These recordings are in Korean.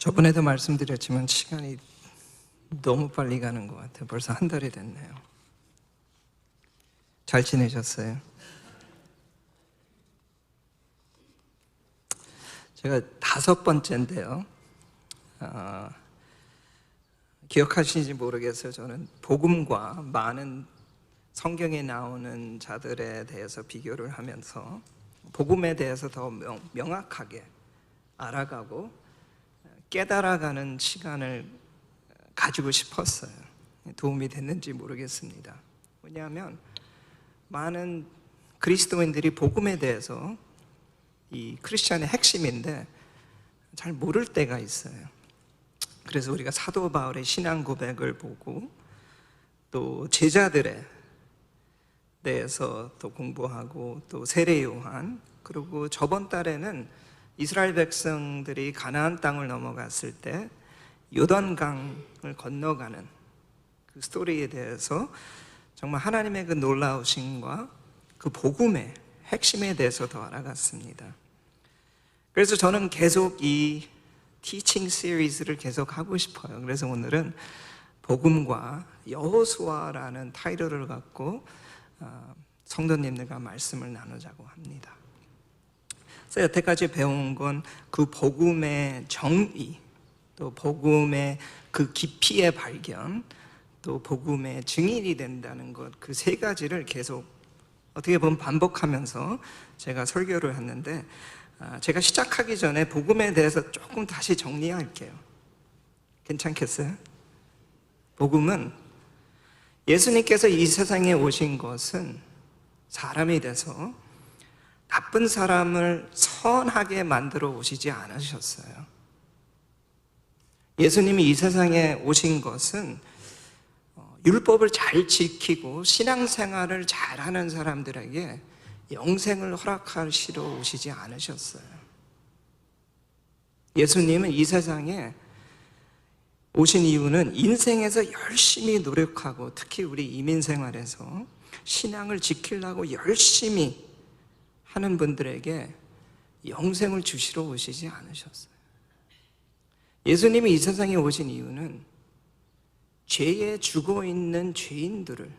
저번에도 말씀드렸지만 시간이 너무 빨리 가는 것 같아요. 벌써 한 달이 됐네요. 잘 지내셨어요? 제가 5번째인데요. 기억하시는지 모르겠어요. 저는 복음과 많은 성경에 나오는 자들에 대해서 비교를 하면서 복음에 대해서 더 명확하게 알아가고 깨달아가는 시간을 가지고 싶었어요. 도움이 됐는지 모르겠습니다. 왜냐하면 많은 그리스도인들이 복음에 대해서 이 크리스천의 핵심인데 잘 모를 때가 있어요. 그래서 우리가 사도 바울의 신앙 고백을 보고 또 제자들에 대해서 또 공부하고 또 세례 요한, 그리고 저번 달에는 이스라엘 백성들이 가나안 땅을 넘어갔을 때 요단강을 건너가는 그 스토리에 대해서 정말 하나님의 그 놀라우심과 그 복음의 핵심에 대해서 더 알아갔습니다. 그래서 저는 계속 이 티칭 시리즈를 계속 하고 싶어요. 그래서 오늘은 복음과 여호수아라는 타이틀을 갖고 성도님들과 말씀을 나누자고 합니다. 그래서 여태까지 배운 건 그 복음의 정의, 또 복음의 그 깊이의 발견, 또 복음의 증인이 된다는 것, 그 세 가지를 계속 어떻게 보면 반복하면서 제가 설교를 했는데, 제가 시작하기 전에 복음에 대해서 조금 다시 정리할게요. 괜찮겠어요? 복음은 예수님께서 이 세상에 오신 것은 사람이 돼서 나쁜 사람을 선하게 만들어 오시지 않으셨어요. 예수님이 이 세상에 오신 것은 율법을 잘 지키고 신앙생활을 잘하는 사람들에게 영생을 허락하시러 오시지 않으셨어요. 예수님은 이 세상에 오신 이유는 인생에서 열심히 노력하고, 특히 우리 이민생활에서 신앙을 지키려고 열심히 하는 분들에게 영생을 주시러 오시지 않으셨어요. 예수님이 이 세상에 오신 이유는 죄에 죽어있는 죄인들을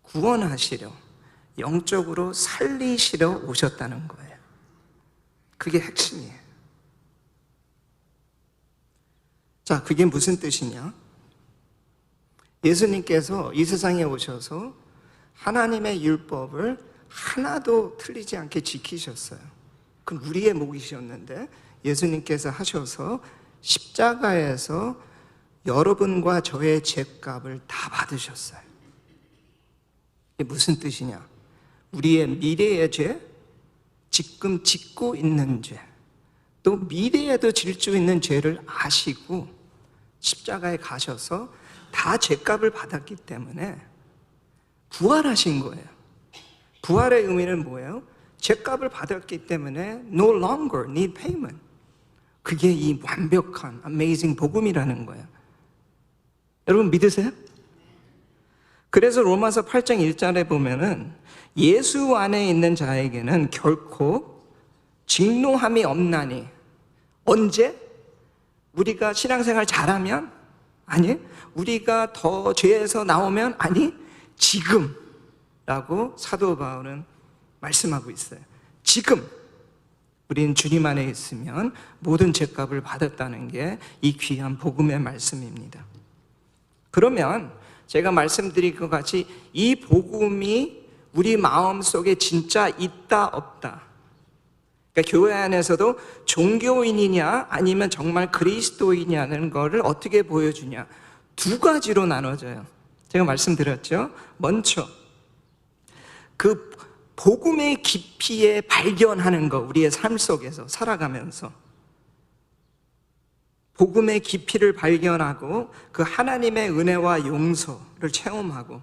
구원하시려, 영적으로 살리시러 오셨다는 거예요. 그게 핵심이에요. 자, 그게 무슨 뜻이냐? 예수님께서 이 세상에 오셔서 하나님의 율법을 하나도 틀리지 않게 지키셨어요. 그건 우리의 몫이셨는데 예수님께서 하셔서 십자가에서 여러분과 저의 죄값을 다 받으셨어요. 이게 무슨 뜻이냐? 우리의 미래의 죄, 지금 짓고 있는 죄, 또 미래에도 질 수 있는 죄를 아시고 십자가에 가셔서 다 죄값을 받았기 때문에 부활하신 거예요. 부활의 의미는 뭐예요? 죄값을 받았기 때문에 no longer need payment. 그게 이 완벽한 amazing 복음이라는 거예요. 여러분 믿으세요? 그래서 로마서 8장 1절에 보면은 예수 안에 있는 자에게는 결코 직노함이 없나니. 언제? 우리가 신앙생활 잘하면? 아니. 우리가 더 죄에서 나오면? 아니. 지금 라고 사도 바울은 말씀하고 있어요. 지금 우리는 주님 안에 있으면 모든 죄값을 받았다는 게 이 귀한 복음의 말씀입니다. 그러면 제가 말씀드린 것 같이 이 복음이 우리 마음속에 진짜 있다 없다, 그러니까 교회 안에서도 종교인이냐 아니면 정말 그리스도인이냐는 것을 어떻게 보여주냐, 두 가지로 나눠져요. 제가 말씀드렸죠. 먼저 그 복음의 깊이에 발견하는 것, 우리의 삶 속에서 살아가면서 복음의 깊이를 발견하고 그 하나님의 은혜와 용서를 체험하고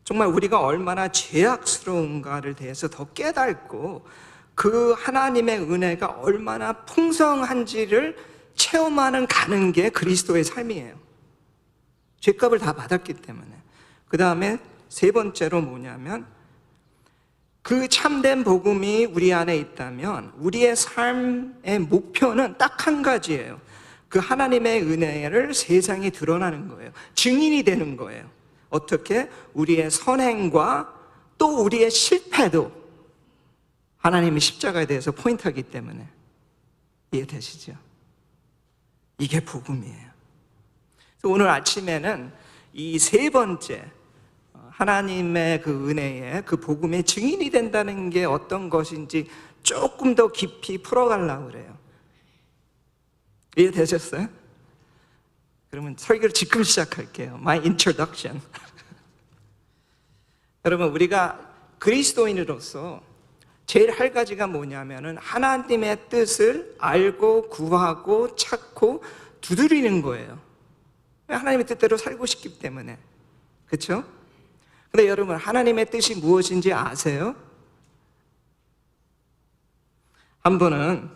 정말 우리가 얼마나 죄악스러운가를 대해서 더 깨닫고 그 하나님의 은혜가 얼마나 풍성한지를 체험하는 가는 게 그리스도의 삶이에요. 죄값을 다 받았기 때문에. 그 다음에 세 번째로 뭐냐면 그 참된 복음이 우리 안에 있다면 우리의 삶의 목표는 딱 한 가지예요. 그 하나님의 은혜를 세상에 드러나는 거예요. 증인이 되는 거예요. 어떻게? 우리의 선행과 또 우리의 실패도 하나님이 십자가에 대해서 포인트하기 때문에. 이해되시죠? 이게 복음이에요. 그래서 오늘 아침에는 이 세 번째 하나님의 그 은혜에 그 복음의 증인이 된다는 게 어떤 것인지 조금 더 깊이 풀어가려고 그래요. 이해되셨어요? 그러면 설교를 지금 시작할게요. My introduction. 여러분, 우리가 그리스도인으로서 제일 할 가지가 뭐냐면은 하나님의 뜻을 알고 구하고 찾고 두드리는 거예요. 하나님의 뜻대로 살고 싶기 때문에. 그렇죠? 근데 여러분, 하나님의 뜻이 무엇인지 아세요? 한 번은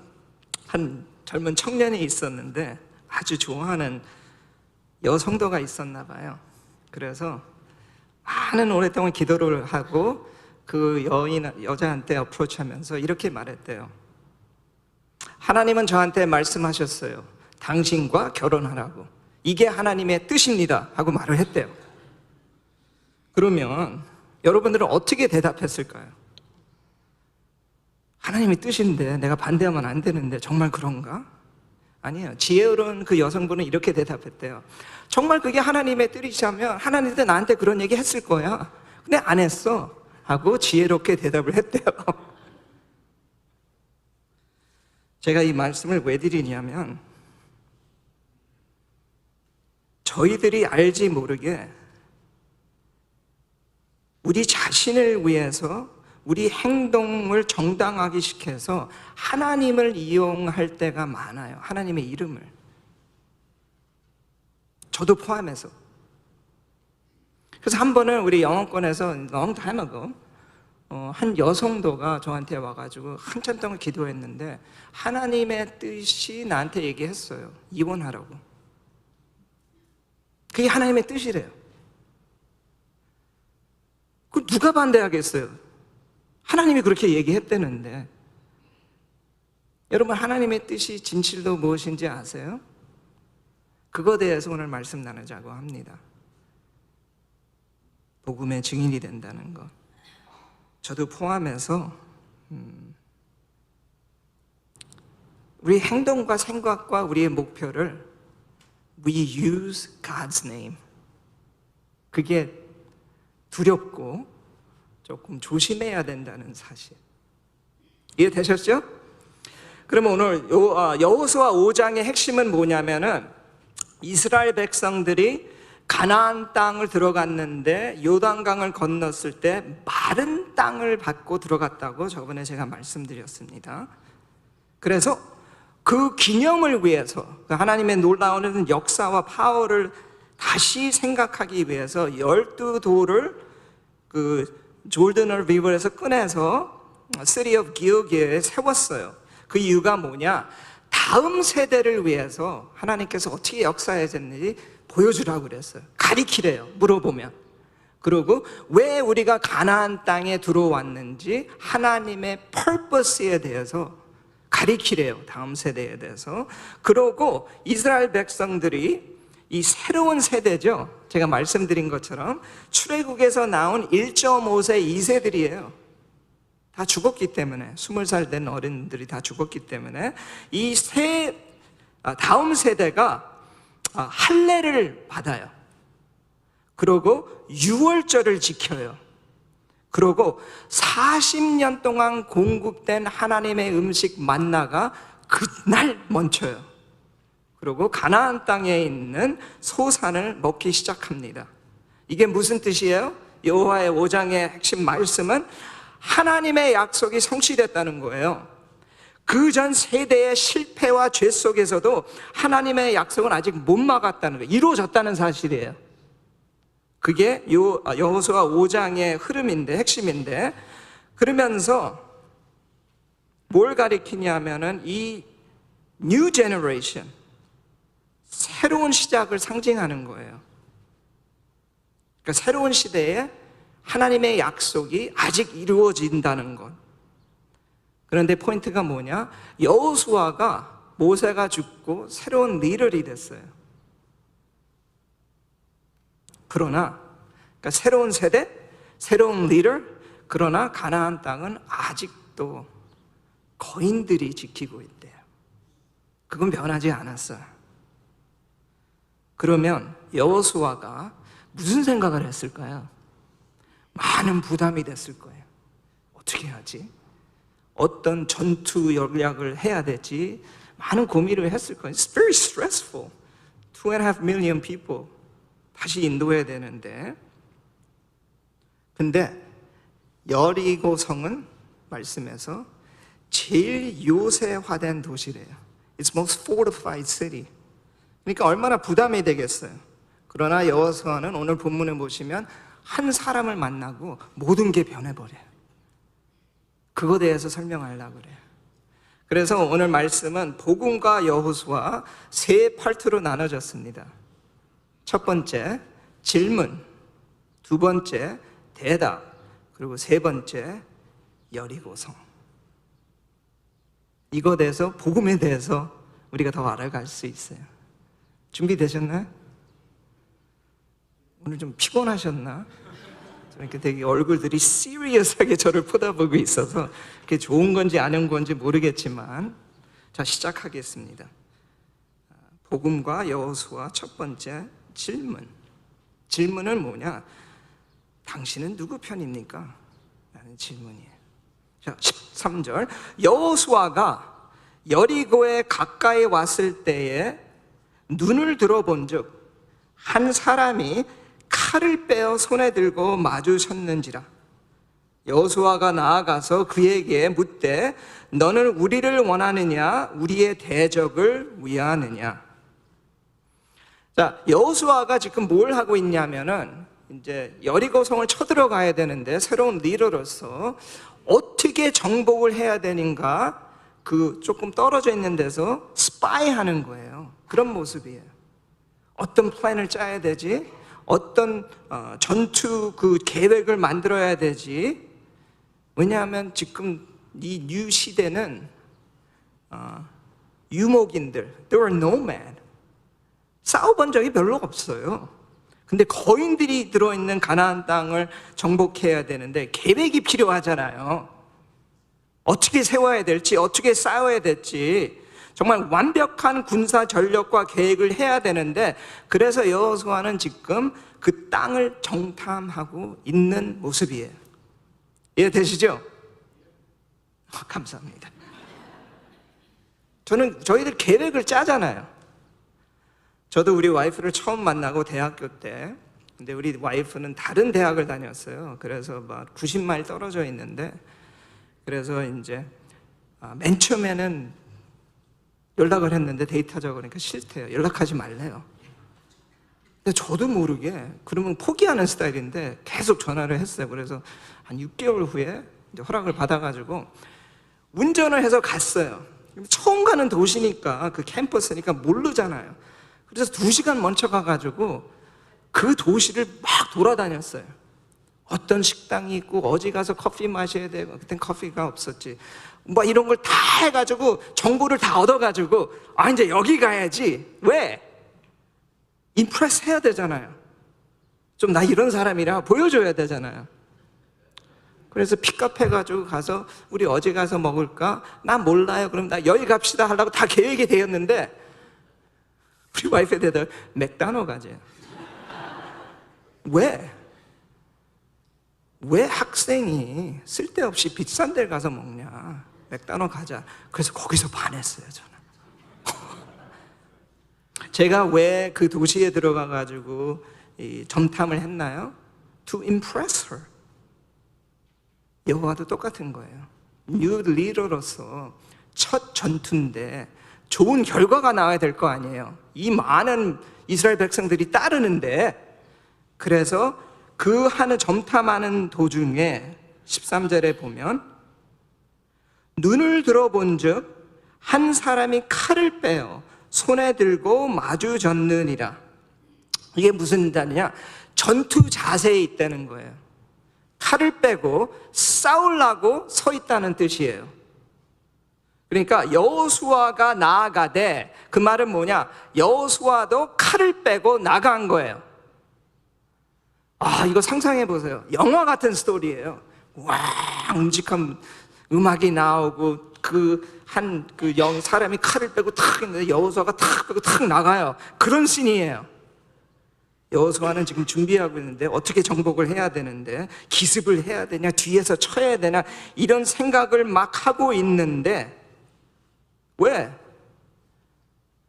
한 젊은 청년이 있었는데 아주 좋아하는 여성도가 있었나 봐요. 그래서 많은 오랫동안 기도를 하고 그 여자한테 어프로치하면서 이렇게 말했대요. 하나님은 저한테 말씀하셨어요. 당신과 결혼하라고. 이게 하나님의 뜻입니다. 하고 말을 했대요. 그러면 여러분들은 어떻게 대답했을까요? 하나님의 뜻인데 내가 반대하면 안 되는데 정말 그런가? 아니에요. 지혜로운 그 여성분은 이렇게 대답했대요. 정말 그게 하나님의 뜻이라면 하나님도 나한테 그런 얘기 했을 거야. 근데 안 했어. 하고 지혜롭게 대답을 했대요. 제가 이 말씀을 왜 드리냐면 저희들이 알지 모르게 우리 자신을 위해서 우리 행동을 정당하게 시켜서 하나님을 이용할 때가 많아요. 하나님의 이름을. 저도 포함해서. 그래서 한 번은 우리 영어권에서 long time ago 한 여성도가 저한테 와가지고 한참 동안 기도했는데 하나님의 뜻이 나한테 얘기했어요. 이혼하라고. 그게 하나님의 뜻이래요. 그 누가 반대하겠어요? 하나님이 그렇게 얘기했다는데. 여러분, 하나님의 뜻이 진실도 무엇인지 아세요? 그거에 대해서 오늘 말씀 나누자고 합니다. 복음의 증인이 된다는 것. 저도 포함해서 우리 행동과 생각과 우리의 목표를 We use God's name. 그게 두렵고 조금 조심해야 된다는 사실. 이해되셨죠? 그러면 오늘 여호수아 5장의 핵심은 뭐냐면은 이스라엘 백성들이 가나안 땅을 들어갔는데 요단강을 건넜을 때 마른 땅을 받고 들어갔다고 저번에 제가 말씀드렸습니다. 그래서 그 기념을 위해서 하나님의 놀라운 역사와 파워를 다시 생각하기 위해서 12돌을 그 조르단 리버에서 꺼내서 City of Gilgal에 세웠어요. 그 이유가 뭐냐? 다음 세대를 위해서 하나님께서 어떻게 역사했는지 보여주라고 그랬어요. 가리키래요. 물어보면. 그리고 왜 우리가 가나안 땅에 들어왔는지 하나님의 purpose에 대해서 가리키래요. 다음 세대에 대해서. 그러고 이스라엘 백성들이 이 새로운 세대죠. 제가 말씀드린 것처럼 출애굽에서 나온 1.5세 2세들이에요. 다 죽었기 때문에 20살 된 어른들이 다 죽었기 때문에 이 다음 세대가 할례를 받아요. 그리고 유월절을 지켜요. 그리고 40년 동안 공급된 하나님의 음식 만나가 그날 멈춰요. 그리고 가나안 땅에 있는 소산을 먹기 시작합니다. 이게 무슨 뜻이에요? 여호와의 5장의 핵심 말씀은 하나님의 약속이 성취됐다는 거예요. 그 전 세대의 실패와 죄 속에서도 하나님의 약속은 아직 못 막았다는 거예요. 이루어졌다는 사실이에요. 그게 여호수아 5장의 흐름인데, 핵심인데, 그러면서 뭘 가리키냐면은 이 new generation, 새로운 시작을 상징하는 거예요. 그러니까 새로운 시대에 하나님의 약속이 아직 이루어진다는 것. 그런데 포인트가 뭐냐? 여호수아가 모세가 죽고 새로운 리더이 됐어요. 그러나 그러니까 새로운 세대, 새로운 리더, 그러나 가나안 땅은 아직도 거인들이 지키고 있대요. 그건 변하지 않았어요. 그러면 여호수아가 무슨 생각을 했을까요? 많은 부담이 됐을 거예요. 어떻게 하지? 어떤 전투 전략을 해야 될지 많은 고민을 했을 거예요. It's very stressful. 2.5 million people 다시 인도해야 되는데, 근데 여리고 성은 말씀에서 제일 요새화된 도시래요. It's most fortified city. 그러니까 얼마나 부담이 되겠어요. 그러나 여호수아는 오늘 본문에 보시면 한 사람을 만나고 모든 게 변해버려요. 그거에 대해서 설명하려고 그래요. 그래서 오늘 말씀은 복음과 여호수아 세 파트로 나눠졌습니다. 첫 번째 질문, 두 번째 대답, 그리고 세 번째 여리고성. 이거에 대해서, 복음에 대해서 우리가 더 알아갈 수 있어요. 준비되셨나요? 오늘 좀 피곤하셨나? 이렇게 되게 얼굴들이 시리어스하게 저를 쳐다보고 있어서 그게 좋은 건지 아닌 건지 모르겠지만, 자, 시작하겠습니다. 복음과 여호수아 첫 번째 질문. 질문은 뭐냐? 당신은 누구 편입니까? 라는 질문이에요. 자, 13절. 여호수아가 여리고에 가까이 왔을 때에 눈을 들어본 즉 한 사람이 칼을 빼어 손에 들고 마주섰는지라. 여호수아가 나아가서 그에게 묻되 너는 우리를 원하느냐 우리의 대적을 위하느냐. 자, 여호수아가 지금 뭘 하고 있냐면은 이제 여리고성을 쳐들어가야 되는데 새로운 리더로서 어떻게 정복을 해야 되는가, 그 조금 떨어져 있는 데서 스파이하는 거예요. 그런 모습이에요. 어떤 플랜을 짜야 되지? 어떤 전투 그 계획을 만들어야 되지? 왜냐하면 지금 이 뉴 시대는 유목인들, they were nomad. 싸워본 적이 별로 없어요. 근데 거인들이 들어있는 가나안 땅을 정복해야 되는데 계획이 필요하잖아요. 어떻게 세워야 될지, 어떻게 싸워야 될지 정말 완벽한 군사 전력과 계획을 해야 되는데, 그래서 여호수아는 지금 그 땅을 정탐하고 있는 모습이에요. 이해되시죠? 감사합니다. 저희들 계획을 짜잖아요. 저도 우리 와이프를 처음 만나고 대학교 때, 근데 우리 와이프는 다른 대학을 다녔어요. 그래서 막 90마일 떨어져 있는데, 그래서 이제 맨 처음에는 연락을 했는데 데이트하자고 그러니까 싫대요. 연락하지 말래요. 근데 저도 모르게 그러면 포기하는 스타일인데 계속 전화를 했어요. 그래서 한 6개월 후에 이제 허락을 받아가지고 운전을 해서 갔어요. 처음 가는 도시니까, 그 캠퍼스니까 모르잖아요. 그래서 2시간 먼저 가가지고 그 도시를 막 돌아다녔어요. 어떤 식당이 있고 어디 가서 커피 마셔야 되고, 그땐 커피가 없었지, 뭐 이런 걸 다 해가지고 정보를 다 얻어가지고 이제 여기 가야지. 왜? 임프레스 해야 되잖아요. 좀 나 이런 사람이라 보여줘야 되잖아요. 그래서 픽업 해가지고 가서 우리 어디 가서 먹을까? 나 몰라요. 그럼 나 여기 갑시다 하려고 다 계획이 되었는데 우리 와이프에 대해서 맥다노 가재. 왜 학생이 쓸데없이 비싼 데를 가서 먹냐? 맥다노 가자. 그래서 거기서 반했어요, 저는. 제가 왜 그 도시에 들어가가지고 점탐을 했나요? To impress her. 여호와도 똑같은 거예요. 뉴 리더로서 첫 전투인데 좋은 결과가 나와야 될 거 아니에요. 이 많은 이스라엘 백성들이 따르는데, 그래서 그 하는 점탐하는 도중에 13절에 보면 눈을 들어본 즉 한 사람이 칼을 빼어 손에 들고 마주졌느니라. 이게 무슨 단이냐? 전투 자세에 있다는 거예요. 칼을 빼고 싸우려고 서 있다는 뜻이에요. 그러니까 여호수아가 나아가되, 그 말은 뭐냐? 여호수아도 칼을 빼고 나간 거예요. 이거 상상해 보세요. 영화 같은 스토리예요. 와, 묵직한 음악이 나오고 사람이 칼을 빼고 탁 있는데 여호수아가 탁 빼고 탁 나가요. 그런 씬이에요. 여호수아는 지금 준비하고 있는데 어떻게 정복을 해야 되는데, 기습을 해야 되냐, 뒤에서 쳐야 되냐, 이런 생각을 막 하고 있는데, 왜?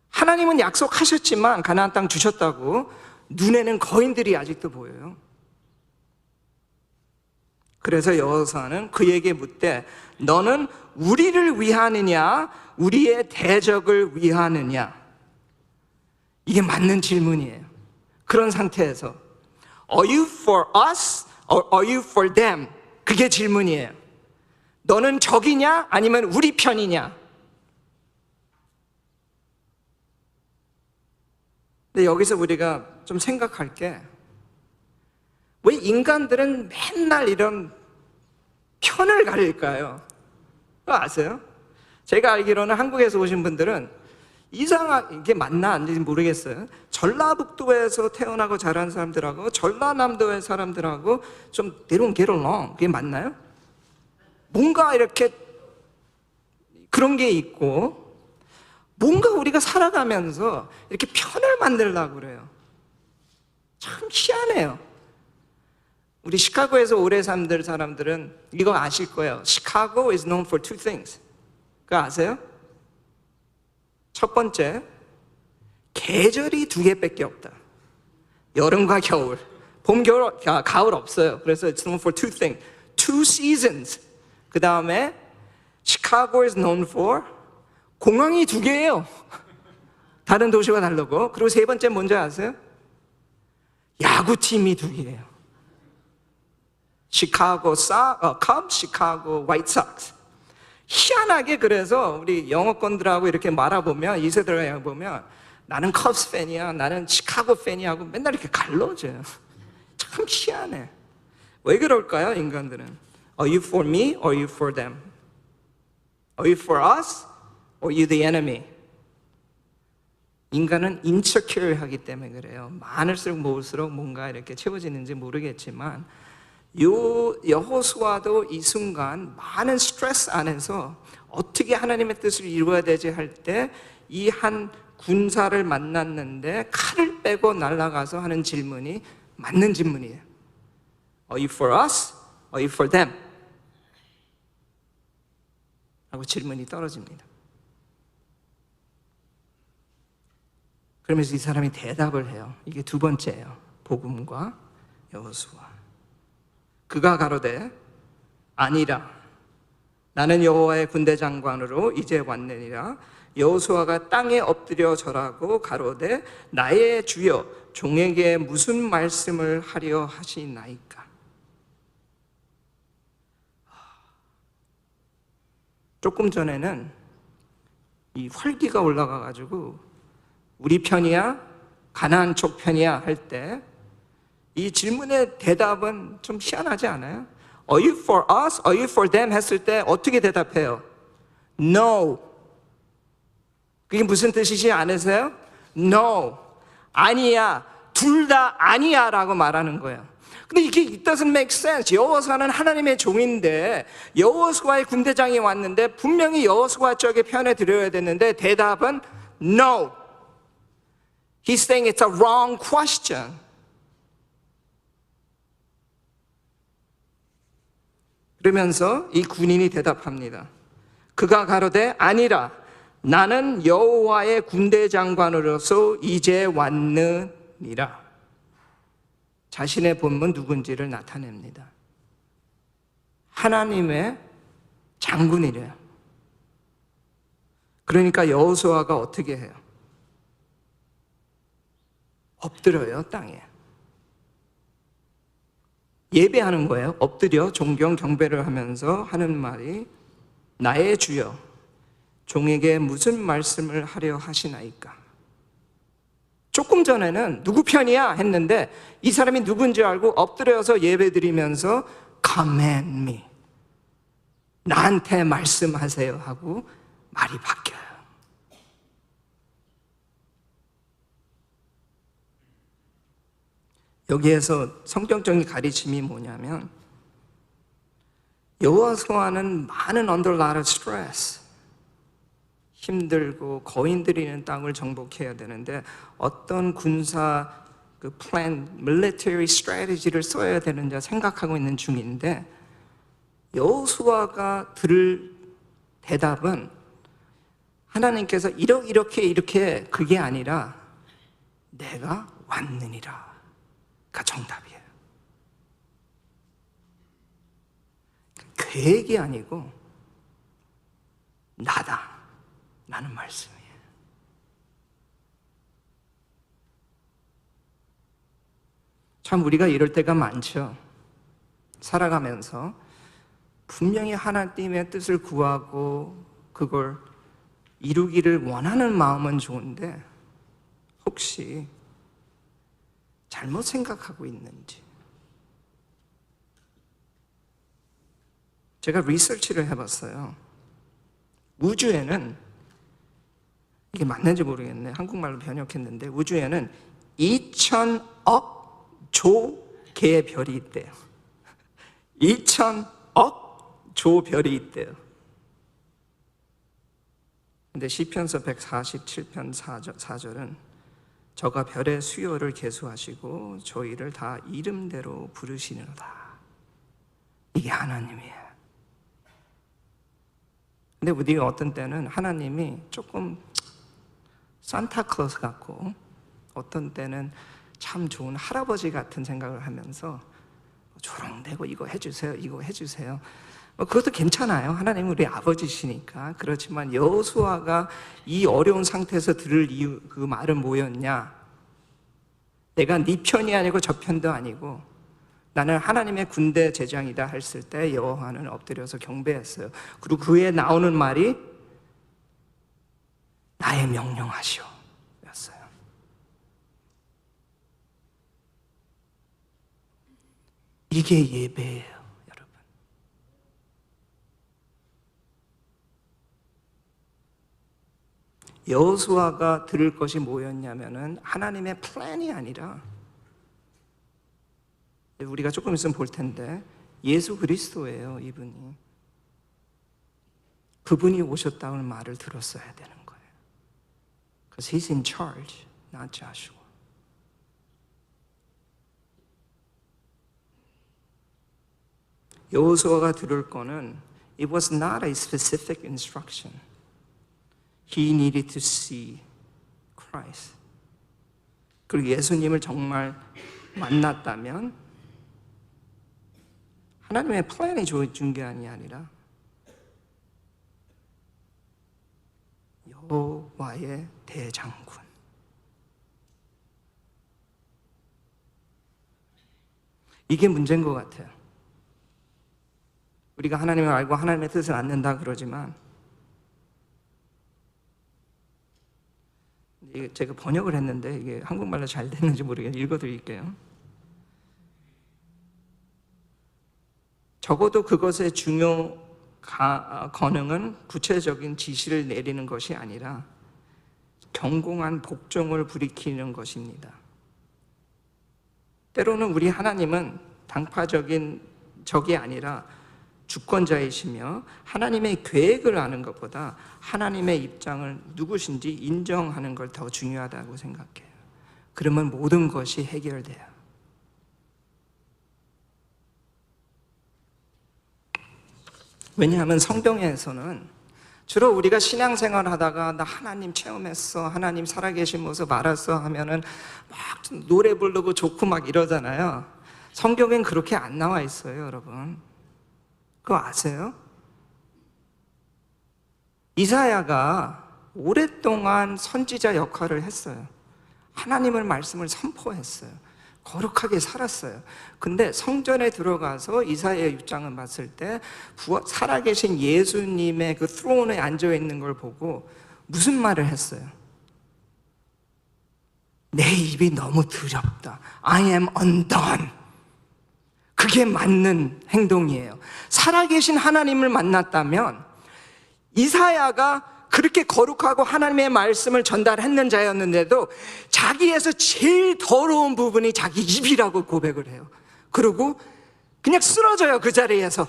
하나님은 약속하셨지만 가나안 땅 주셨다고 눈에는 거인들이 아직도 보여요. 그래서 여호수아는 그에게 묻되, 너는 우리를 위하느냐 우리의 대적을 위하느냐? 이게 맞는 질문이에요. 그런 상태에서 Are you for us or are you for them? 그게 질문이에요. 너는 적이냐 아니면 우리 편이냐? 근데 여기서 우리가 좀 생각할 게, 왜 인간들은 맨날 이런 편을 가릴까요? 그거 아세요? 제가 알기로는 한국에서 오신 분들은 이게 맞나 안 되는지 모르겠어요. 전라북도에서 태어나고 자란 사람들하고 전라남도의 사람들하고 좀 they don't get along. 그게 맞나요? 뭔가 이렇게 그런 게 있고, 뭔가 우리가 살아가면서 이렇게 편을 만들려고 그래요. 참 희한해요. 우리 시카고에서 오래 산 사람들은 이거 아실 거예요. Chicago is known for two things. 그거 아세요? 첫 번째, 계절이 두 개밖에 없다. 여름과 겨울. 봄, 겨울, 가을 없어요. 그래서 it's known for two things. Two seasons. 그 다음에 Chicago is known for 공항이 두 개예요. 다른 도시와 다르고. 그리고 세 번째 뭔지 아세요? 야구팀이 두 개예요. 시카고 컵, 시카고 화이트 삭스. 희한하게, 그래서 우리 영어권들하고 이렇게 말아보면, 2세들하고 보면 나는 컵스 팬이야, 나는 시카고 팬이야 하고 맨날 이렇게 갈라져요. 참 희한해. 왜 그럴까요, 인간들은? Are you for me or are you for them? Are you for us or are you the enemy? 인간은 insecure 하기 때문에 그래요. 많을수록 모을수록 뭔가 이렇게 채워지는지 모르겠지만, 여호수아도 이 순간 많은 스트레스 안에서 어떻게 하나님의 뜻을 이루어야 되지 할 때 이 한 군사를 만났는데 칼을 빼고 날아가서 하는 질문이 맞는 질문이에요. Are you for us? Are you for them? 하고 질문이 떨어집니다. 그러면서 이 사람이 대답을 해요. 이게 두 번째예요. 복음과 여호수아. 그가 가로되 아니라 나는 여호와의 군대 장관으로 이제 왔느니라. 여호수아가 땅에 엎드려 절하고 가로되 나의 주여 종에게 무슨 말씀을 하려 하시나이까? 조금 전에는 이 활기가 올라가 가지고 우리 편이야? 가나안 쪽 편이야? 할 때 이 질문의 대답은 좀 희한하지 않아요? Are you for us? Are you for them? 했을 때 어떻게 대답해요? No. 그게 무슨 뜻이지 않으세요? No. 아니야. 둘 다 아니야 라고 말하는 거예요. 근데 이게 it doesn't make sense. 여호수아는 하나님의 종인데 여호수아의 군대장이 왔는데 분명히 여호수아 쪽의 편에 들어야 되는데 대답은 no. He's saying it's a wrong question. 그러면서 이 군인이 대답합니다. 그가 가로되 아니라 나는 여호와의 군대 장관으로서 이제 왔느니라. 자신의 본문 누군지를 나타냅니다. 하나님의 장군이래요. 그러니까 여호수아가 어떻게 해요? 엎드려요, 땅에. 예배하는 거예요. 엎드려 존경 경배를 하면서 하는 말이 나의 주여 종에게 무슨 말씀을 하려 하시나이까? 조금 전에는 누구 편이야 했는데 이 사람이 누군지 알고 엎드려서 예배드리면서 command me, 나한테 말씀하세요 하고 말이 바뀌어요. 여기에서 성경적인 가르침이 뭐냐면 여호수아는 많은 under a lot of stress, 힘들고 거인들이 있는 땅을 정복해야 되는데 어떤 군사 그 플랜, military strategy를 써야 되는지 생각하고 있는 중인데 여호수아가 들을 대답은 하나님께서 이렇게 그게 아니라 내가 왔느니라 가 정답이에요. 계획이 아니고 나다 라는 말씀이에요. 참 우리가 이럴 때가 많죠. 살아가면서 분명히 하나님의 뜻을 구하고 그걸 이루기를 원하는 마음은 좋은데 혹시 잘못 생각하고 있는지. 제가 리서치를 해봤어요. 우주에는, 이게 맞는지 모르겠네, 한국말로 번역했는데 우주에는 2000억 조 개의 별이 있대요. 2000억 조 별이 있대요. 근데 시편서 147편 4절은 저가 별의 수요를 계수하시고 저희를 다 이름대로 부르시느로다. 이게 하나님이에요. 근데 우리가 어떤 때는 하나님이 조금 산타클로스 같고 어떤 때는 참 좋은 할아버지 같은 생각을 하면서 조롱대고 이거 해주세요, 이거 해주세요. 그것도 괜찮아요. 하나님은 우리 아버지시니까. 그렇지만 여호수아가 이 어려운 상태에서 들을 이유, 그 말은 뭐였냐? 내가 네 편이 아니고 저 편도 아니고 나는 하나님의 군대 제장이다 했을 때 여호와는 엎드려서 경배했어요. 그리고 그에 나오는 말이 나의 명령하시오 였어요. 이게 예배예요, 여러분. 여호수아가 들을 것이 뭐였냐면은 하나님의 플랜이 아니라, 우리가 조금 있으면 볼 텐데 예수 그리스도예요. 이분이, 그분이 오셨다는 말을 들었어야 되는 거예요. Because he's in charge, not Joshua. 여호수아가 들을 거는 it was not a specific instruction. He needed to see Christ. 그리고 예수님을 정말 만났다면 하나님의 플랜이 준 게 아니라 여호와의 대장군. 이게 문제인 것 같아요. 우리가 하나님을 알고 하나님의 뜻을 안는다 그러지만, 이게 제가 번역을 했는데 이게 한국말로 잘 됐는지 모르겠어요. 읽어드릴게요. 적어도 그것의 중요 권능은 구체적인 지시를 내리는 것이 아니라 경공한 복종을 부리키는 것입니다. 때로는 우리 하나님은 당파적인 적이 아니라 주권자이시며 하나님의 계획을 아는 것보다 하나님의 입장을 누구신지 인정하는 걸 더 중요하다고 생각해요. 그러면 모든 것이 해결돼요. 왜냐하면 성경에서는 주로 우리가 신앙생활 하다가 나 하나님 체험했어, 하나님 살아계신 모습 알았어 하면은 막 노래 부르고 좋고 막 이러잖아요. 성경엔 그렇게 안 나와 있어요, 여러분. 그거 아세요? 이사야가 오랫동안 선지자 역할을 했어요. 하나님의 말씀을 선포했어요. 거룩하게 살았어요. 근데 성전에 들어가서 이사야의 6장을 봤을 때 살아계신 예수님의 그 스론에 앉아있는 걸 보고 무슨 말을 했어요? 내 입이 너무 두렵다. I am undone. 그게 맞는 행동이에요. 살아계신 하나님을 만났다면 이사야가 그렇게 거룩하고 하나님의 말씀을 전달했는 자였는데도 자기에서 제일 더러운 부분이 자기 입이라고 고백을 해요. 그리고 그냥 쓰러져요, 그 자리에서.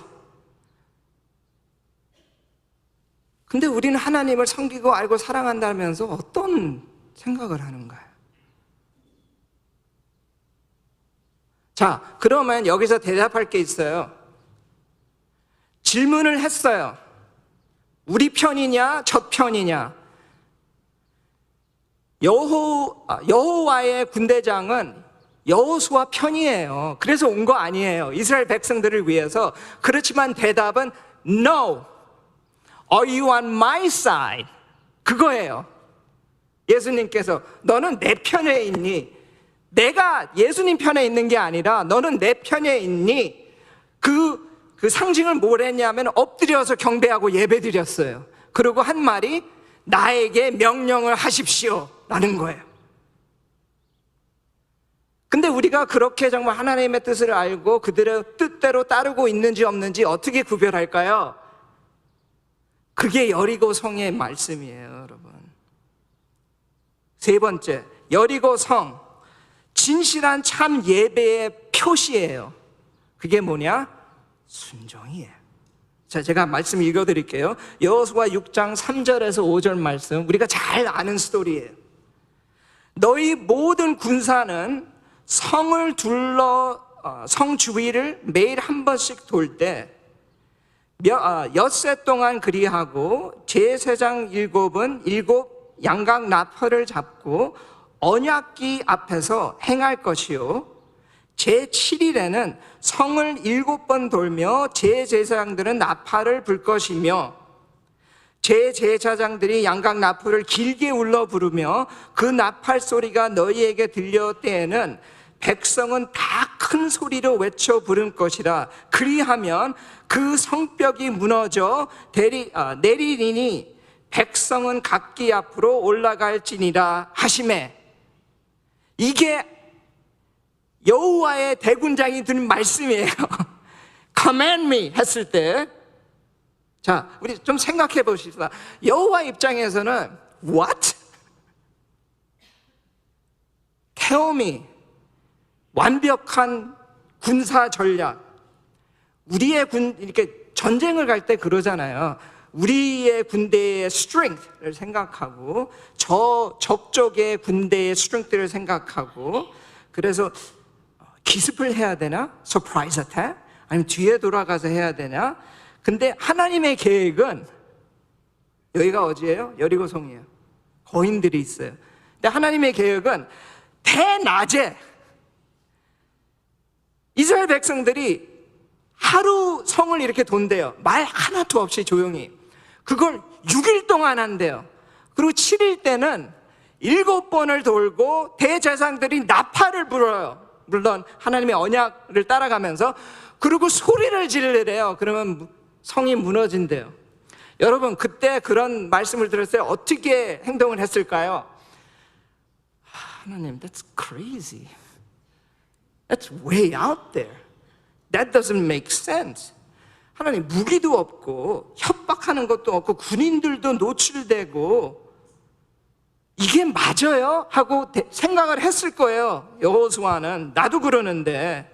근데 우리는 하나님을 섬기고 알고 사랑한다면서 어떤 생각을 하는가요? 자, 그러면 여기서 대답할 게 있어요. 질문을 했어요. 우리 편이냐, 저 편이냐? 여호와의 군대장은 여호수아 편이에요. 그래서 온 거 아니에요. 이스라엘 백성들을 위해서. 그렇지만 대답은 No. Are you on my side? 그거예요. 예수님께서 너는 내 편에 있니? 내가 예수님 편에 있는 게 아니라 너는 내 편에 있니? 그 상징을 뭘 했냐면 엎드려서 경배하고 예배드렸어요. 그리고 한 말이 나에게 명령을 하십시오 라는 거예요. 근데 우리가 그렇게 정말 하나님의 뜻을 알고 그들의 뜻대로 따르고 있는지 없는지 어떻게 구별할까요? 그게 여리고 성의 말씀이에요, 여러분. 세 번째, 여리고 성, 진실한 참 예배의 표시예요. 그게 뭐냐? 순종이에요. 자, 제가 말씀 읽어드릴게요. 여호수아 6장 3절에서 5절 말씀, 우리가 잘 아는 스토리예요. 너희 모든 군사는 성을 성 주위를 매일 한 번씩 돌 때 엿새 동안 그리하고 제사장 7은 7 양각 나팔을 잡고 언약궤 앞에서 행할 것이요 제7일에는 성을 7번 돌며 제제사장들은 나팔을 불 것이며 제제사장들이 양각 나팔을 길게 울려 부르며 그 나팔 소리가 너희에게 들려 때에는 백성은 다 큰 소리로 외쳐 부를 것이라. 그리하면 그 성벽이 무너져 내리리니 백성은 각기 앞으로 올라갈지니라 하시매. 이게 여호와의 대군장이 드린 말씀이에요. Command me 했을 때, 자, 우리 좀 생각해 보십시다. 여호와 입장에서는 What? Tell me. 완벽한 군사 전략. 우리의 이렇게 전쟁을 갈 때 그러잖아요. 우리의 군대의 strength를 생각하고 적적의 군대의 strength를 생각하고, 그래서 기습을 해야 되나? surprise attack? 아니면 뒤에 돌아가서 해야 되냐? 근데 하나님의 계획은, 여기가 어디예요? 여리고성이에요. 거인들이 있어요. 근데 하나님의 계획은 대낮에 이스라엘 백성들이 하루 성을 이렇게 돈대요. 말 하나도 없이 조용히. 그걸 6일 동안 한대요. 그리고 7일 때는 7번을 돌고 대제사장들이 나팔을 불어요. 물론 하나님의 언약을 따라가면서. 그리고 소리를 지르래요. 그러면 성이 무너진대요. 여러분, 그때 그런 말씀을 들었을 때 어떻게 행동을 했을까요? 하나님, that's crazy. That's way out there. That doesn't make sense. 하나님, 무기도 없고 협박하는 것도 없고 군인들도 노출되고 이게 맞아요? 하고 생각을 했을 거예요. 여호수아는. 나도 그러는데.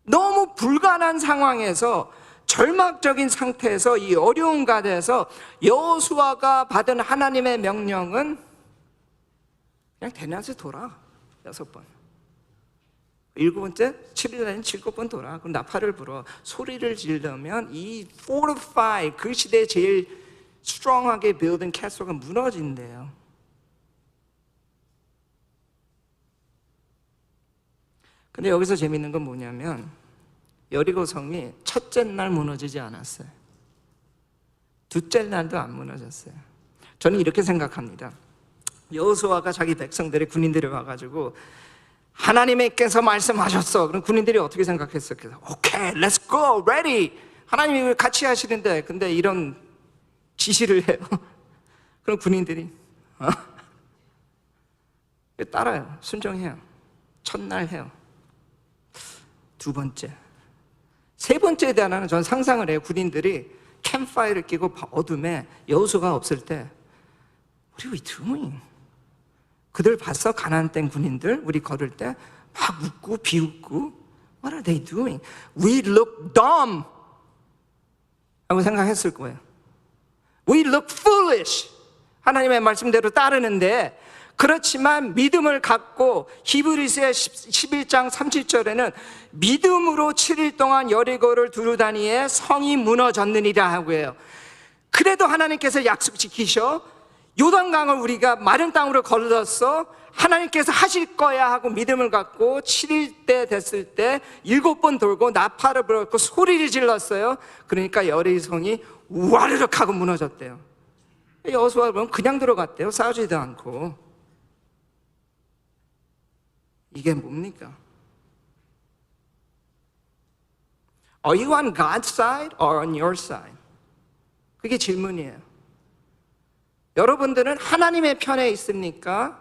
너무 불가능한 상황에서, 절망적인 상태에서, 이 어려운 가대에서 여호수아가 받은 하나님의 명령은 그냥 대낮에 돌아. 6번. 7번째 7일에는 7번 돌아. 그럼 나팔을 불어. 소리를 지르면 이 fortify, 그 시대에 제일 strong하게 building castle가 무너진대요. 근데 여기서 재밌는 건 뭐냐면 여리고성이 첫째 날 무너지지 않았어요. 둘째 날도 안 무너졌어요. 저는 이렇게 생각합니다. 여호수아가 자기 백성들의 군인들이 와가지고 하나님께서 말씀하셨어. 그럼 군인들이 어떻게 생각했어요? 오케이, let's go, ready. 하나님이 같이 하시는데, 근데 이런 지시를 해요. 그럼 군인들이 따라요. 순종해요. 첫날 해요. 두 번째, 세 번째에 대한 저는 상상을 해요. 군인들이 캠파이어를 끼고 어둠에 여호수아가 없을 때 What are we doing? 그들 봤어? 가나안 땅 군인들 우리 걸을 때 막 웃고 비웃고 What are they doing? We look dumb 라고 생각했을 거예요. We look foolish 하나님의 말씀대로 따르는데 그렇지만 믿음을 갖고 히브리서 11장 30절에는 믿음으로 7일 동안 여리고를 두루다니에 성이 무너졌느니라 하고 해요. 그래도 하나님께서 약속 지키셔 요단강을 우리가 마른 땅으로 걸었어 하나님께서 하실 거야 하고 믿음을 갖고 7일 때 됐을 때 7번 돌고 나팔을 불었고 소리를 질렀어요. 그러니까 여리성이 와르륵 하고 무너졌대요. 여호수아를 보면 그냥 들어갔대요. 싸우지도 않고. 이게 뭡니까? Are you on God's side or on your side? 그게 질문이에요. 여러분들은 하나님의 편에 있습니까?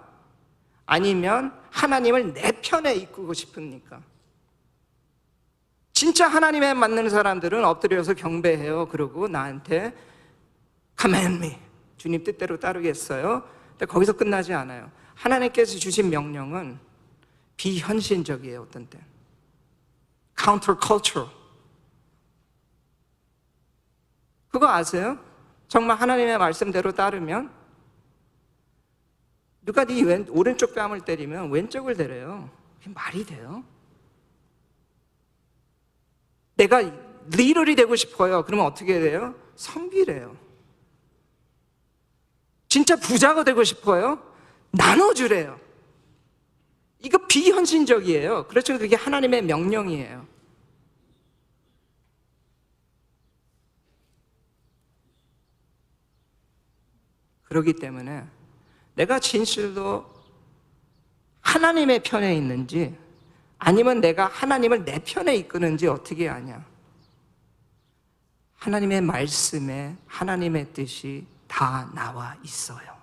아니면 하나님을 내 편에 이끌고 싶습니까? 진짜 하나님에 맞는 사람들은 엎드려서 경배해요. 그러고 나한테 command me. 주님 뜻대로 따르겠어요. 근데 거기서 끝나지 않아요. 하나님께서 주신 명령은 비현실적이에요. 어떤 때 countercultural. 그거 아세요? 정말 하나님의 말씀대로 따르면 누가 네 오른쪽 뺨을 때리면 왼쪽을 때려요. 그게 말이 돼요? 내가 리더리 되고 싶어요. 그러면 어떻게 돼요? 섬기래요. 진짜 부자가 되고 싶어요? 나눠주래요. 이거 비현실적이에요. 그렇죠? 그게 하나님의 명령이에요. 그렇기 때문에 내가 진실로 하나님의 편에 있는지 아니면 내가 하나님을 내 편에 이끄는지 어떻게 아냐? 하나님의 말씀에 하나님의 뜻이 다 나와 있어요.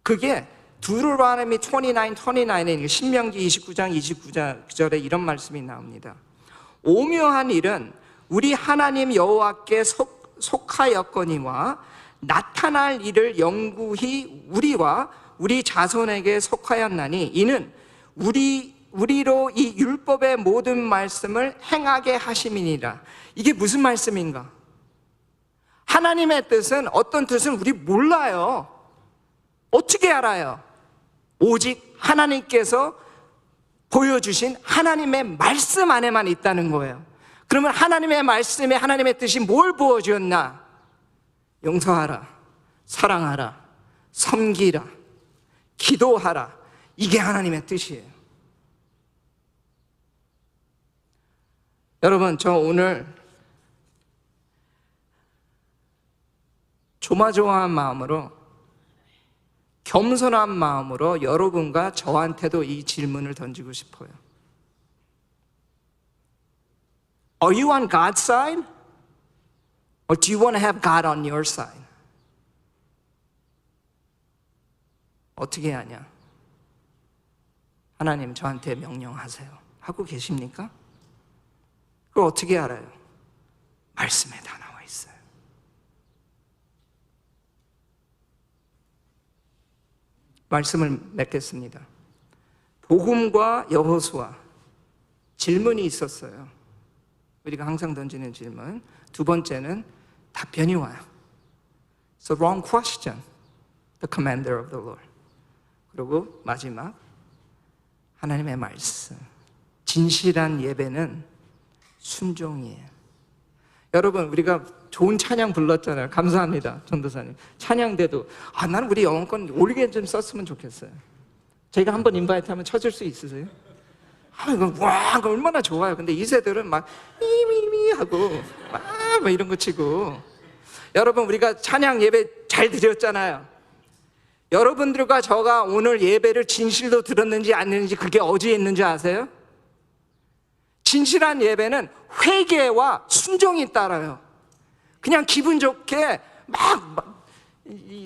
그게 두루라미 29:29에 신명기 29장 29절에 이런 말씀이 나옵니다. 오묘한 일은 우리 하나님 여호와께 속하였거니와 나타날 일을 영구히 우리와 우리 자손에게 속하였나니 이는 우리로 이 율법의 모든 말씀을 행하게 하심이니라. 이게 무슨 말씀인가? 하나님의 뜻은 어떤 뜻은 우리 몰라요. 어떻게 알아요? 오직 하나님께서 보여주신 하나님의 말씀 안에만 있다는 거예요. 그러면 하나님의 말씀에 하나님의 뜻이 뭘 보여주었나? 용서하라, 사랑하라, 섬기라, 기도하라. 이게 하나님의 뜻이에요. 여러분, 저 오늘 조마조마한 마음으로 겸손한 마음으로 여러분과 저한테도 이 질문을 던지고 싶어요. Are you on God's side? Or do you want to have God on your side? 어떻게 하냐? 하나님 저한테 명령하세요. 하고 계십니까? 그걸 어떻게 알아요? 말씀에 다 나와 있어요. 말씀을 맺겠습니다. 복음과 여호수아 질문이 있었어요. 우리가 항상 던지는 질문. 두 번째는 답변이 와요. It's a wrong question. The commander of the Lord. 그리고 마지막 하나님의 말씀. 진실한 예배는 순종이에요. 여러분, 우리가 좋은 찬양 불렀잖아요. 감사합니다, 전도사님. 찬양대도 나는 우리 영어권 올게 좀 썼으면 좋겠어요. 제가 한번 인바이트 하면 쳐줄 수 있으세요? 이거 이거 얼마나 좋아요. 근데 이 세대들은 막 미미미 하고 막 이런 거 치고. 여러분, 우리가 찬양 예배 잘 드렸잖아요. 여러분들과 저가 오늘 예배를 진실로 들었는지 안 들었는지 그게 어디에 있는지 아세요? 진실한 예배는 회개와 순종이 따라요. 그냥 기분 좋게 막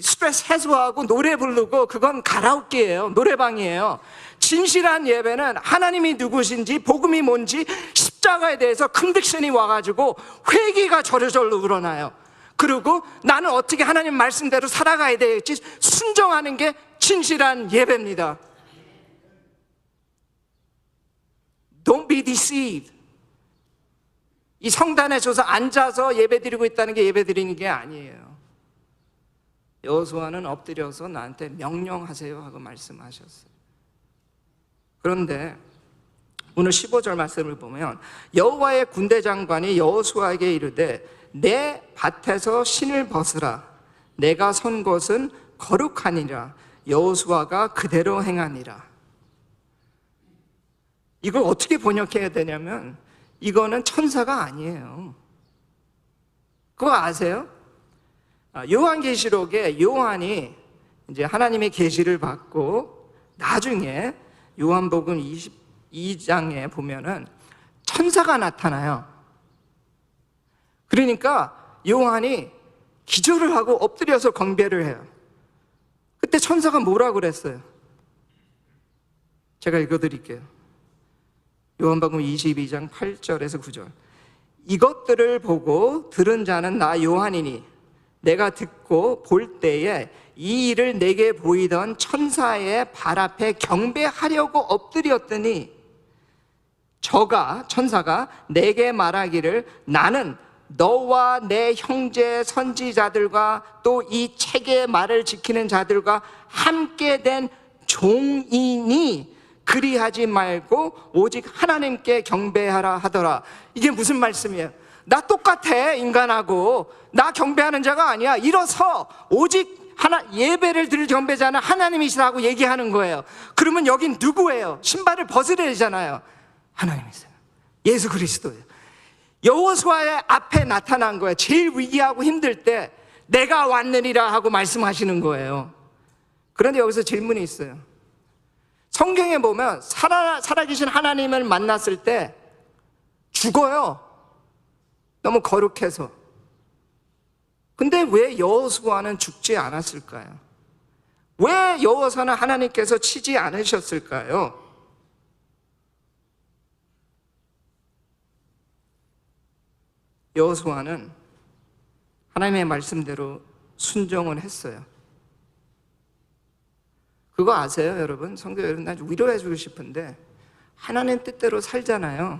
스트레스 해소하고 노래 부르고 그건 가라오케예요. 노래방이에요. 진실한 예배는 하나님이 누구신지 복음이 뭔지 십자가에 대해서 컨빅션이 와가지고 회개가 저절로 일어나요. 그리고 나는 어떻게 하나님 말씀대로 살아가야 될지 순종하는 게 진실한 예배입니다. Don't be deceived. 이 성단에 서서 앉아서 예배드리고 있다는 게 예배드리는 게 아니에요. 여호수아는 엎드려서 나한테 명령하세요 하고 말씀하셨어요. 그런데 오늘 15절 말씀을 보면 여호와의 군대 장관이 여호수아에게 이르되 내 밭에서 신을 벗으라. 내가 선 곳은 거룩하니라. 여호수아가 그대로 행하니라. 이걸 어떻게 번역해야 되냐면 이거는 천사가 아니에요. 그거 아세요? 요한계시록에 요한이 이제 하나님의 계시를 받고 나중에 요한복음 22장에 보면은 천사가 나타나요. 그러니까 요한이 기절을 하고 엎드려서 경배를 해요. 그때 천사가 뭐라고 그랬어요? 제가 읽어드릴게요. 요한복음 22장 8절에서 9절. 이것들을 보고 들은 자는 나 요한이니 내가 듣고 볼 때에 이 일을 내게 보이던 천사의 발 앞에 경배하려고 엎드렸더니 천사가 내게 말하기를 나는 너와 내 형제 선지자들과 또 이 책의 말을 지키는 자들과 함께 된 종이니 그리하지 말고 오직 하나님께 경배하라 하더라. 이게 무슨 말씀이에요? 나 똑같아 인간하고. 나 경배하는 자가 아니야. 일어서 오직 예배를 드릴 경배자는 하나님이시라고 얘기하는 거예요. 그러면 여긴 누구예요? 신발을 벗으려 되잖아요. 하나님이세요. 예수 그리스도예요. 여호수아의 앞에 나타난 거예요. 제일 위기하고 힘들 때 내가 왔느니라 하고 말씀하시는 거예요. 그런데 여기서 질문이 있어요. 성경에 보면 살아계신 하나님을 만났을 때 죽어요. 너무 거룩해서. 근데 왜 여호수아는 죽지 않았을까요? 왜 여호수아는 하나님께서 치지 않으셨을까요? 여호수아는 하나님의 말씀대로 순종을 했어요. 그거 아세요, 여러분? 성도 여러분, 나 위로해 주고 싶은데 하나님 뜻대로 살잖아요.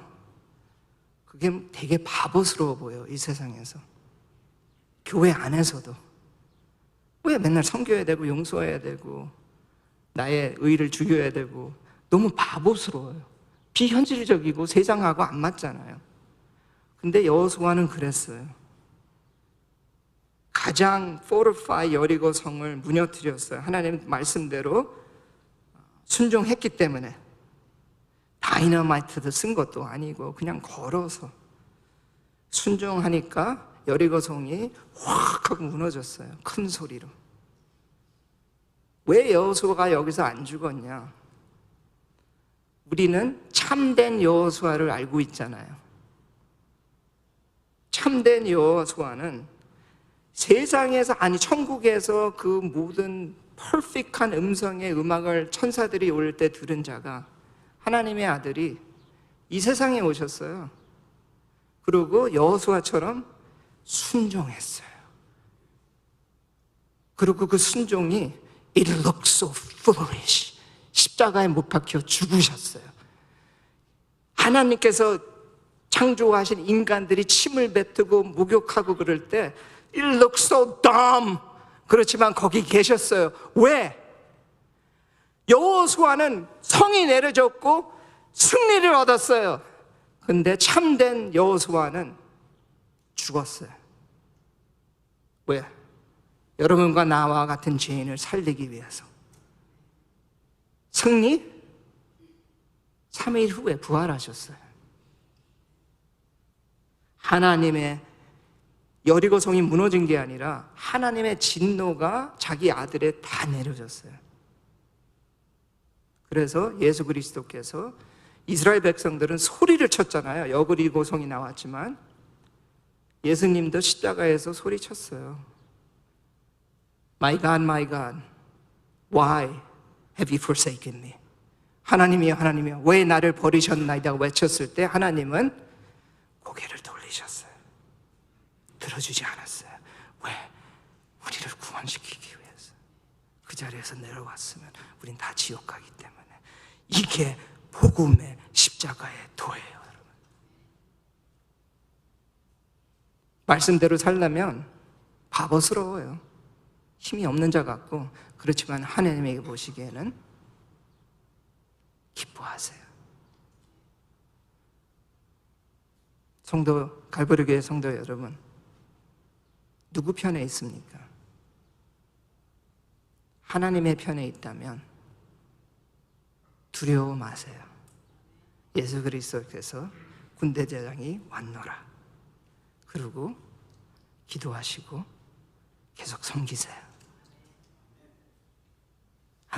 그게 되게 바보스러워 보여, 이 세상에서. 교회 안에서도. 왜 맨날 섬겨야 되고 용서해야 되고 나의 의를 죽여야 되고. 너무 바보스러워요. 비현실적이고 세상하고 안 맞잖아요. 근데 여호수아는 그랬어요. 가장 fortify 여리고 성을 무너뜨렸어요. 하나님 말씀대로 순종했기 때문에. 다이너마이트도 쓴 것도 아니고 그냥 걸어서 순종하니까 여리고 성이 확 하고 무너졌어요. 큰 소리로. 왜 여호수아가 여기서 안 죽었냐? 우리는 참된 여호수아를 알고 있잖아요. 참된 여호수아는 세상에서, 아니 천국에서 그 모든 퍼펙트한 음성의 음악을 천사들이 올 때 들은 자가 하나님의 아들이 이 세상에 오셨어요. 그리고 여호수아처럼 순종했어요. 그리고 그 순종이 It looks so foolish. 십자가에 못 박혀 죽으셨어요. 하나님께서 창조하신 인간들이 침을 뱉고 목욕하고 그럴 때 It looks so dumb. 그렇지만 거기 계셨어요. 왜? 여호수아는 성이 내려졌고 승리를 얻었어요. 근데 참된 여호수아는 죽었어요. 왜? 여러분과 나와 같은 죄인을 살리기 위해서. 승리? 3일 후에 부활하셨어요. 하나님의 여리고 성이 무너진 게 아니라 하나님의 진노가 자기 아들에 다 내려졌어요. 그래서 예수 그리스도께서 이스라엘 백성들은 소리를 쳤잖아요. 여리고 성이 나왔지만 예수님도 십자가에서 소리쳤어요. My God, my God, why have you forsaken me? 하나님이여, 하나님이여, 왜 나를 버리셨나이다 외쳤을 때 하나님은 고개를 돌리셨어요. 들어주지 않았어요. 왜? 우리를 구원시키기 위해서. 그 자리에서 내려왔으면 우린 다 지옥 가기 때문에. 이게 복음의 십자가의 도예요, 여러분. 말씀대로 살려면 바보스러워요. 힘이 없는 자 같고, 그렇지만 하나님에게 보시기에는 기뻐하세요. 성도, 갈보리교회 성도 여러분, 누구 편에 있습니까? 하나님의 편에 있다면 두려워 마세요. 예수 그리스도께서 군대장이 왔노라. 그리고 기도하시고 계속 섬기세요.